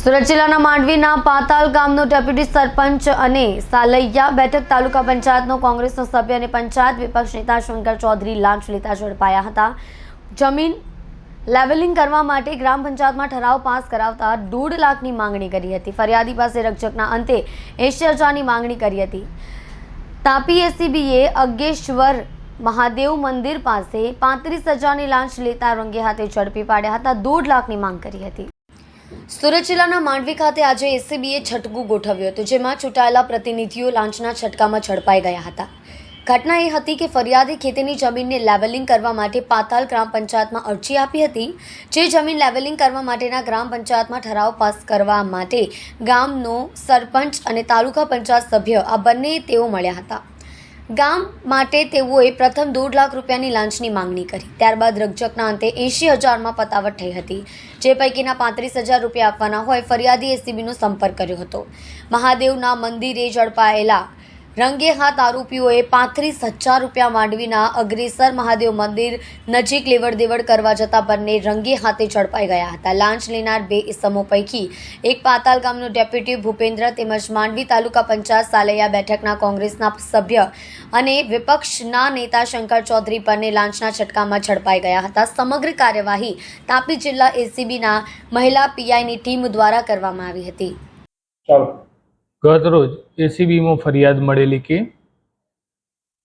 સુરત જિલ્લાના માંડવીના પાતાલ ગામનો ડેપ્યુટી સરપંચ અને સાલૈયા બેઠક તાલુકા પંચાયતનો કોંગ્રેસનો સભ્ય અને પંચાયત વિપક્ષ નેતા શંકર ચૌધરી લાંચ લેતા ઝડપાયા હતા। જમીન લેવલિંગ કરવા માટે ગ્રામ પંચાયતમાં ઠરાવ પાસ કરાવતા 1.5 લાખની માંગણી કરી હતી। ફરિયાદી પાસે રકઝકના અંતે 80,000ની માંગણી કરી હતી। તાપી એસીબીએ અગ્ગેશ્વર મહાદેવ મંદિર પાસે 35,000ની લાંચ લેતા રંગે હાથે ઝડપી પાડ્યા હતા। 1.5 લાખની માંગ કરી હતી। સુરત જિલ્લાના માંડવી ખાતે આજે એસીબીએ છટકું ગોઠવ્યું હતું, જેમાં ચૂંટાયેલા પ્રતિનિધિઓ લાંચના છટકામાં ઝડપાઈ ગયા હતા। ઘટના એ હતી કે ફરિયાદી ખેતીની જમીનને લેવલિંગ કરવા માટે પાતાલ ગ્રામ પંચાયતમાં અરજી આપી હતી। જે જમીન લેવલિંગ કરવા માટેના ગ્રામ પંચાયતમાં ઠરાવ પાસ કરવા માટે ગામનો સરપંચ અને તાલુકા પંચાયત સભ્ય આ બંને તેઓ મળ્યા હતા। ગામ માટે તેઓએ પ્રથમ 1.5 લાખ રૂપિયાની લાંચની માંગણી કરી। ત્યારબાદ રકઝકના અંતે 80,000માં પતાવટ થઈ હતી, જે પૈકીના 35,000 રૂપિયા આપવાના હોય ફરિયાદી એસીબીનો સંપર્ક કર્યો હતો। મહાદેવના મંદિરે ઝડપાયેલા રંગે હાથ આરોપીઓએ 35,000 રૂપિયા માંડવીના અગ્રેસર મહાદેવ મંદિર નજીક લેવડ દેવડ કરવા જતા બંને રંગે હાથે ઝડપાઈ ગયા હતા। લાંચ લેનાર 2 ઇસમો પૈકી એક પાતાલ ગામનો ડેપ્યુટી ભૂપેન્દ્ર તેમજ માંડવી તાલુકા પંચાયત સાલૈયા બેઠકના કોંગ્રેસના સભ્ય અને વિપક્ષના નેતા શંકર ચૌધરી પરને લાંચના છટકામાં ઝડપાઈ ગયા હતા। સમગ્ર કાર્યવાહી તાપી જિલ્લા એસીબીના મહિલા પીઆઈની ટીમ દ્વારા કરવામાં આવી હતી। ગત રોજ એસીબીમાં ફરિયાદ મળેલી કે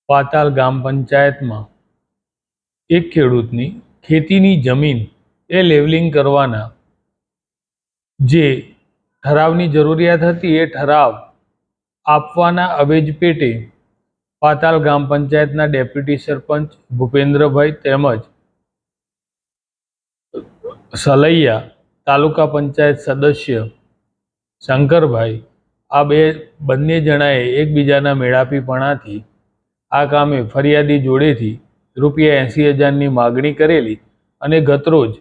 પાતાલ ગામ પંચાયતમાં એક ખેડૂતની ખેતીની જમીન એ લેવલિંગ કરવાના જે ઠરાવની જરૂરિયાત હતી એ ઠરાવ આપવાના અવેજ પેટે પાતાલ ગામ પંચાયતના ડેપ્યુટી સરપંચ ભૂપેન્દ્રભાઈ તેમજ સલૈયા તાલુકા પંચાયત સદસ્ય શંકરભાઈ આ બંને જણાએ એકબીજાના મેળાપીપણાથી આ કામે ફરિયાદી જોડેથી રૂપિયા 80,000ની માગણી કરેલી અને ગતરોજ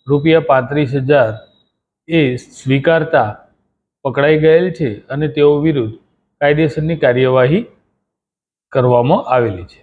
રૂપિયા 35,000 એ સ્વીકારતા પકડાઈ ગયેલ છે અને તેઓ વિરુદ્ધ કાયદેસરની કાર્યવાહી કરવામાં આવેલી છે।